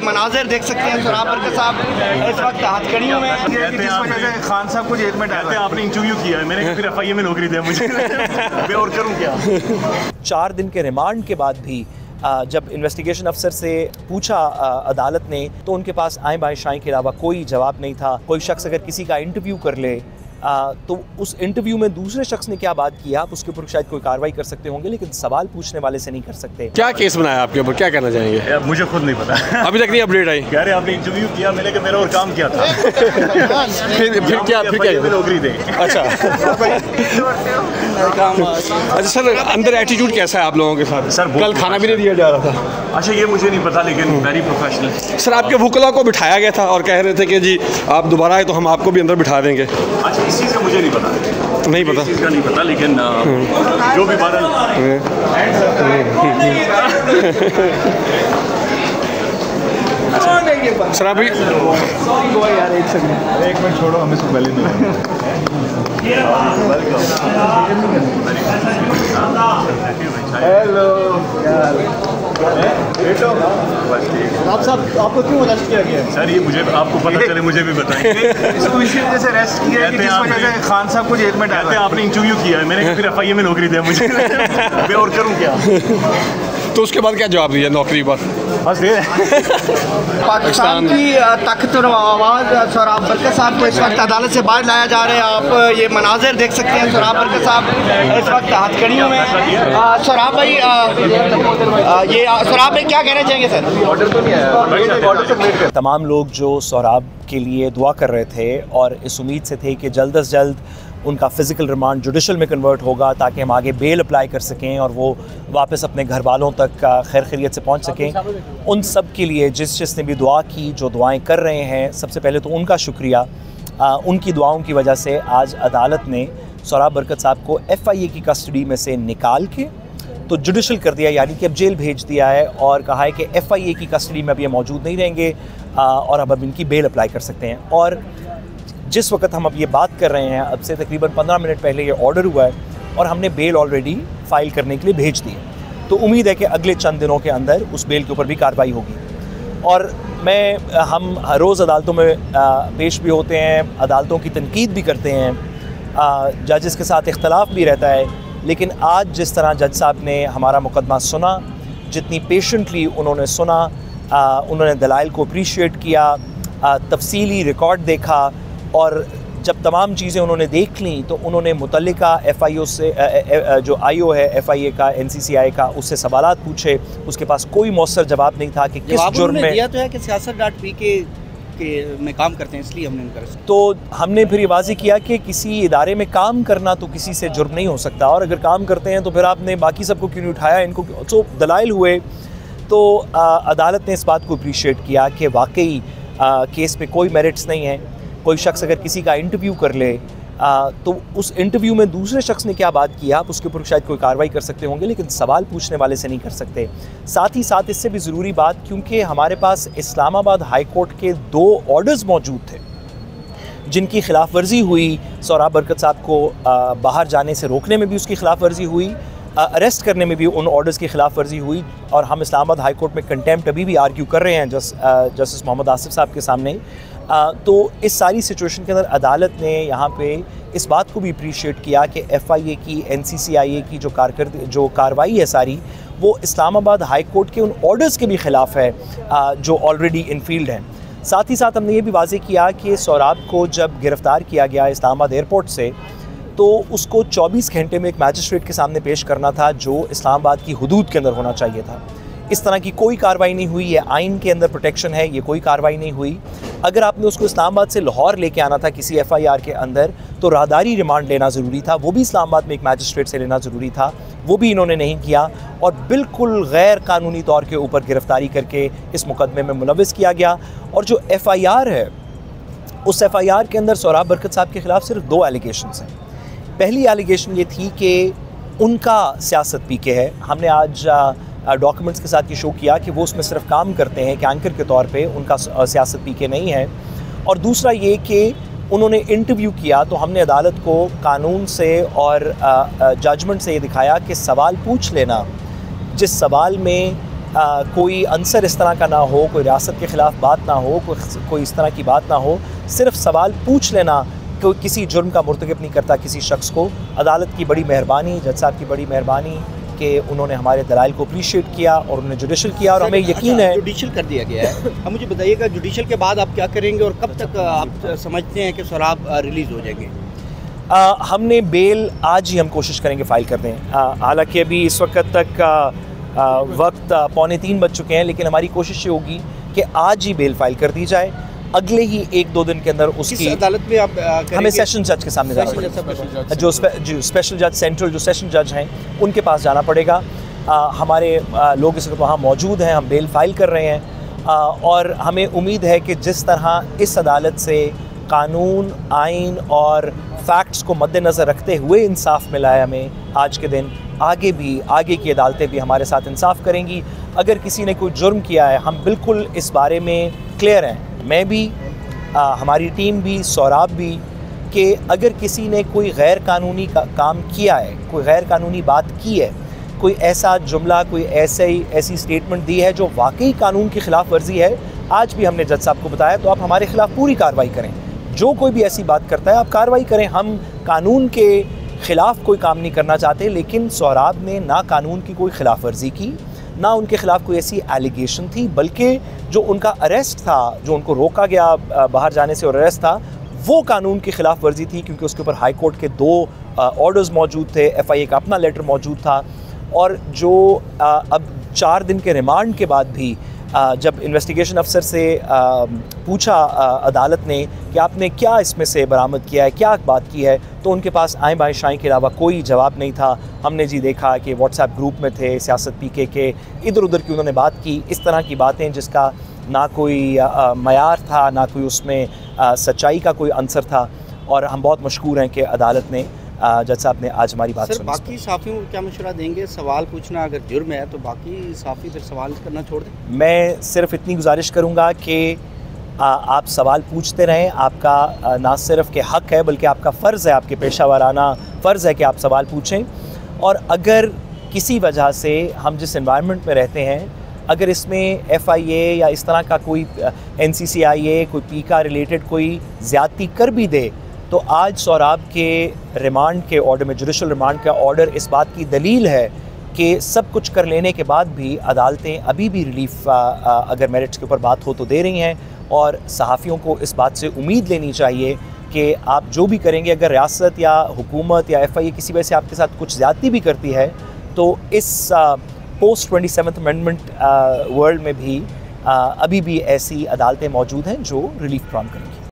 मनाजिर देख सकते हैं। सोराब बरकत साहब इस वक्त हथकड़ियों में खान साहब कुछ एक मिनट कहते हैं आपने इंटरव्यू किया है, मैंने फिर FIA में नौकरी दिया मुझे मैं और करूँ क्या। 4 दिन के रिमांड के बाद भी जब इन्वेस्टिगेशन अफसर से पूछा अदालत ने तो उनके पास आए बाएं शाएं के अलावा कोई जवाब नहीं था। कोई शख्स अगर किसी का इंटरव्यू कर ले तो उस इंटरव्यू में दूसरे शख्स ने क्या बात किया आप उसके ऊपर शायद कोई कार्रवाई कर सकते होंगे, लेकिन सवाल पूछने वाले से नहीं कर सकते। क्या केस बनाया आपके ऊपर, क्या कहना चाहेंगे? मुझे खुद नहीं पता अभी तक नहीं अपडेट आई। कह रहे आपने इंटरव्यू किया, मैंने कहा मेरा और काम किया था फिर क्या नौकरी दे। अच्छा अच्छा सर, अंदर एटीट्यूड कैसा है आप लोगों के साथ? सर कल खाना भी नहीं दिया जा रहा था। अच्छा ये मुझे नहीं पता, लेकिन वेरी प्रोफेशनल। सर आपके वुकला को बिठाया गया था और कह रहे थे कि जी आप दोबारा आए तो हम आपको भी अंदर बिठा देंगे। अच्छा इस चीज़ का मुझे नहीं पता, नहीं पता, इस चीज़ का नहीं पता, लेकिन जो भी बात सर अभी यार एक मिनट छोड़ो, हमें इसको पहले हेलो आप साहब आपको क्यों अरेस्ट किया गया? सर ये मुझे आपको पता चले मुझे भी बताएं। इसको इसी वजह से अरेस्ट किया है कि जिस वजह से खान साहब कुछ एक मिनट कहते हैं आपने इंटरव्यू किया है, मैंने फिर FIA में नौकरी दिया मुझे मैं और करूँ क्या। तो उसके बाद क्या जवाब दिया नौकरी पर? बस पाकिस्तान की तख्त आवाज़ सोराब बरकत साहब को इस वक्त अदालत से बाहर लाया जा रहा है। आप ये मनाजिर देख सकते हैं। सोराब बरकत साहब इस वक्त हथकड़ियों में। सोराब भाई ये सोराब भाई क्या कहना चाहेंगे सर? ऑर्डर तो नहीं आया। तमाम लोग जो सोराब के लिए दुआ कर रहे थे और इस उम्मीद से थे कि जल्द से जल्द उनका फ़िज़िकल रिमांड जुडिशल में कन्वर्ट होगा ताकि हम आगे बेल अप्लाई कर सकें और वो वापस अपने घर वालों तक खैर खैरियत से पहुंच सकें, उन सब के लिए जिसने भी दुआ की, जो दुआएं कर रहे हैं, सबसे पहले तो उनका शुक्रिया। उनकी दुआओं की वजह से आज अदालत ने सोराब बरकत साहब को FIA की कस्टडी में से निकाल के तो जुडिशल कर दिया, यानी कि अब जेल भेज दिया है और कहा है कि FIA की कस्टडी में अब ये मौजूद नहीं रहेंगे और अब इनकी बेल अप्लाई कर सकते हैं। और जिस वक्त हम अब ये बात कर रहे हैं, अब से तकरीबन 15 मिनट पहले ये ऑर्डर हुआ है और हमने बेल ऑलरेडी फ़ाइल करने के लिए भेज दी है। तो उम्मीद है कि अगले चंद दिनों के अंदर उस बेल के ऊपर भी कार्रवाई होगी। और हम हर रोज़ अदालतों में पेश भी होते हैं, अदालतों की तनकीद भी करते हैं, जजेस के साथ इख्तलाफ भी रहता है, लेकिन आज जिस तरह जज साहब ने हमारा मुकदमा सुना, जितनी पेशेंटली उन्होंने सुना, उन्होंने दलाइल को अप्रीशिएट किया, तफसीली रिकॉर्ड देखा और जब तमाम चीज़ें उन्होंने देख लीं तो उन्होंने मुतल्लिका FIO से जो IO है FIA का NCCI का, उससे सवालात पूछे। उसके पास कोई मौसर जवाब नहीं था कि किस जुर्म में दिया तो है कि siyaset.pk में काम करते हैं, इसलिए हमने उनका तो हमने फिर ये वाज़ेह किया कि किसी इदारे में काम करना तो किसी से जुर्म नहीं हो सकता, और अगर काम करते हैं तो फिर आपने बाकी सबको क्यों नहीं उठाया, इनको तो दलाइल हुए। तो अदालत ने इस बात को अप्रीशिएट किया कि वाकई केस में कोई मेरिट्स नहीं है। कोई शख्स अगर किसी का इंटरव्यू कर ले तो उस इंटरव्यू में दूसरे शख्स ने क्या बात किया आप उसके ऊपर शायद कोई कार्रवाई कर सकते होंगे, लेकिन सवाल पूछने वाले से नहीं कर सकते। साथ ही साथ इससे भी ज़रूरी बात, क्योंकि हमारे पास इस्लामाबाद हाई कोर्ट के 2 ऑर्डर्स मौजूद थे जिनकी खिलाफ वर्जी हुई। सोराब बरकत साहब को बाहर जाने से रोकने में भी उसकी खिलाफ वर्जी हुई, अरेस्ट करने में भी उन ऑर्डर्स की खिलाफ वर्जी हुई, और हम इस्लामाबाद हाई कोर्ट में कंटेम्प्ट अभी भी आर्ग्यू कर रहे हैं जस्टिस मोहम्मद आसिफ साहब के सामने। तो इस सारी सिचुएशन के अंदर अदालत ने यहाँ पे इस बात को भी अप्रीशिएट किया कि FIA की NCCIA की जो कार्रवाई है सारी, वो इस्लामाबाद हाई कोर्ट के उन ऑर्डर्स के भी ख़िलाफ़ है जो ऑलरेडी इनफील्ड हैं। साथ ही साथ हमने ये भी वाज़ेह किया कि सोराब को जब गिरफ़्तार किया गया इस्लामाबाद एयरपोर्ट से, तो उसको 24 घंटे में एक मैजिस्ट्रेट के सामने पेश करना था जो इस्लामाबाद की हुदूद के अंदर होना चाहिए था। इस तरह की कोई कार्रवाई नहीं हुई। ये आइन के अंदर प्रोटेक्शन है, ये कोई कार्रवाई नहीं हुई। अगर आपने उसको इस्लामाबाद से लाहौर लेके आना था किसी FIR के अंदर, तो राहदारी रिमांड लेना ज़रूरी था, वो भी इस्लामाबाद में एक मैजिस्ट्रेट से लेना ज़रूरी था, वो भी इन्होंने नहीं किया और बिल्कुल गैर कानूनी तौर के ऊपर गिरफ़्तारी करके इस मुकदमे में मुलव्वस किया गया। और जो FIR है, उस FIR के अंदर सोराब बरकत साहब के ख़िलाफ़ सिर्फ 2 एलिगेशंस हैं। पहली एलिगेशन ये थी कि उनका सियासत पीके है। हमने आज डॉक्यूमेंट्स के साथ ये शो किया कि वो उसमें सिर्फ काम करते हैं कि एंकर के तौर पे, उनका सियासत पीके नहीं है। और दूसरा ये कि उन्होंने इंटरव्यू किया तो हमने अदालत को कानून से और जजमेंट से ये दिखाया कि सवाल पूछ लेना, जिस सवाल में कोई अंसर इस तरह का ना हो, कोई रियासत के ख़िलाफ़ बात ना हो, कोई इस तरह की बात ना हो। सिर्फ सवाल पूछ लेना कोई किसी जुर्म का मुर्तकब नहीं करता किसी शख्स को। अदालत की बड़ी मेहरबानी, जज साहब की बड़ी मेहरबानी कि उन्होंने हमारे दलाइल को अप्रीशिएट किया और उन्होंने जुडिशल किया, और हमें यकीन है जुडिशल कर दिया गया है। अब मुझे बताइएगा जुडिशल के बाद आप क्या करेंगे और कब तक आप समझते हैं कि सोहराब रिलीज़ हो जाएंगे? हमने बेल आज ही हम कोशिश करेंगे फ़ाइल कर दें। हालांकि अभी इस वक्त तक वक्त 2:45 बज चुके हैं, लेकिन हमारी कोशिश ये होगी कि आज ही बेल फ़ाइल कर दी जाए। अगले ही 1-2 दिन के अंदर उसकी अदालत में आप हमें सेशन जज के सामने जाना पड़ेगा, जो स्पेशल जज, सेंट्रल जो सेशन जज हैं उनके पास जाना पड़ेगा। हमारे लोग इस वक्त वहाँ मौजूद हैं, हम बेल फ़ाइल कर रहे हैं, और हमें उम्मीद है कि जिस तरह इस अदालत से कानून, आइन और फैक्ट्स को मद्देनज़र रखते हुए इंसाफ मिला है हमें आज के दिन, आगे की अदालतें भी हमारे साथ इंसाफ करेंगी। अगर किसी ने कोई जुर्म किया है, हम बिल्कुल इस बारे में क्लियर हैं, मैं भी, हमारी टीम भी, सोहराब भी, कि अगर किसी ने कोई गैर कानूनी काम किया है, कोई गैर कानूनी बात की है, कोई ऐसा जुमला, कोई ऐसी स्टेटमेंट दी है जो वाकई कानून की ख़िलाफ़ वर्जी है, आज भी हमने जज साहब को बताया, तो आप हमारे ख़िलाफ़ पूरी कार्रवाई करें। जो कोई भी ऐसी बात करता है आप कार्रवाई करें। हम कानून के ख़िलाफ़ कोई काम नहीं करना चाहते, लेकिन सोहराब ने ना कानून की कोई ख़िलाफ़ वर्जी की, ना उनके ख़िलाफ़ कोई ऐसी एलिगेशन थी, बल्कि जो उनका अरेस्ट था, जो उनको रोका गया बाहर जाने से और अरेस्ट था, वो कानून की ख़िलाफ़ वर्जी थी, क्योंकि उसके ऊपर हाई कोर्ट के 2 ऑर्डर्स मौजूद थे, FIA का अपना लेटर मौजूद था, और जो अब 4 दिन के रिमांड के बाद भी जब इन्वेस्टिगेशन अफसर से पूछा अदालत ने कि आपने क्या इसमें से बरामद किया है, क्या बात की है, तो उनके पास आएँ बाएँ शाएँ के अलावा कोई जवाब नहीं था। हमने जी देखा कि व्हाट्सएप ग्रुप में थे सियासत PK के, इधर उधर की उन्होंने बात की, इस तरह की बातें जिसका ना कोई मयार था, ना कोई उसमें सच्चाई का कोई अंसर था, और हम बहुत मशकूर हैं कि अदालत ने, जज साहब ने आज हमारी बात सुनी। बाकी साफ़ियों को क्या मशवरा देंगे? सवाल पूछना अगर जुर्म है तो बाकी साफ़ी फिर सवाल करना छोड़ दें? मैं सिर्फ इतनी गुजारिश करूँगा कि आप सवाल पूछते रहें। आपका ना सिर्फ के हक़ है, बल्कि आपका फ़र्ज़ है, आपके पेशा वाराना फ़र्ज़ है कि आप सवाल पूछें। और अगर किसी वजह से हम जिस एनवायरनमेंट में रहते हैं, अगर इसमें FIA या इस तरह का कोई NCCIA, कोई PICA रिलेटेड कोई ज़्यादती कर भी दे, तो आज सोहराब के रिमांड के ऑर्डर में, जुडिशल रिमांड का ऑर्डर इस बात की दलील है कि सब कुछ कर लेने के बाद भी अदालतें अभी भी रिलीफ अगर मेरिट्स के ऊपर बात हो तो दे रही हैं, और सहाफ़ियों को इस बात से उम्मीद लेनी चाहिए कि आप जो भी करेंगे, अगर रियासत या हुकूमत या FIA किसी वजह से आपके साथ कुछ ज़्यादती भी करती है, तो इस पोस्ट 27th अमेंडमेंट वर्ल्ड में भी अभी भी ऐसी अदालतें मौजूद हैं जो रिलीफ फ्राहम करेंगी।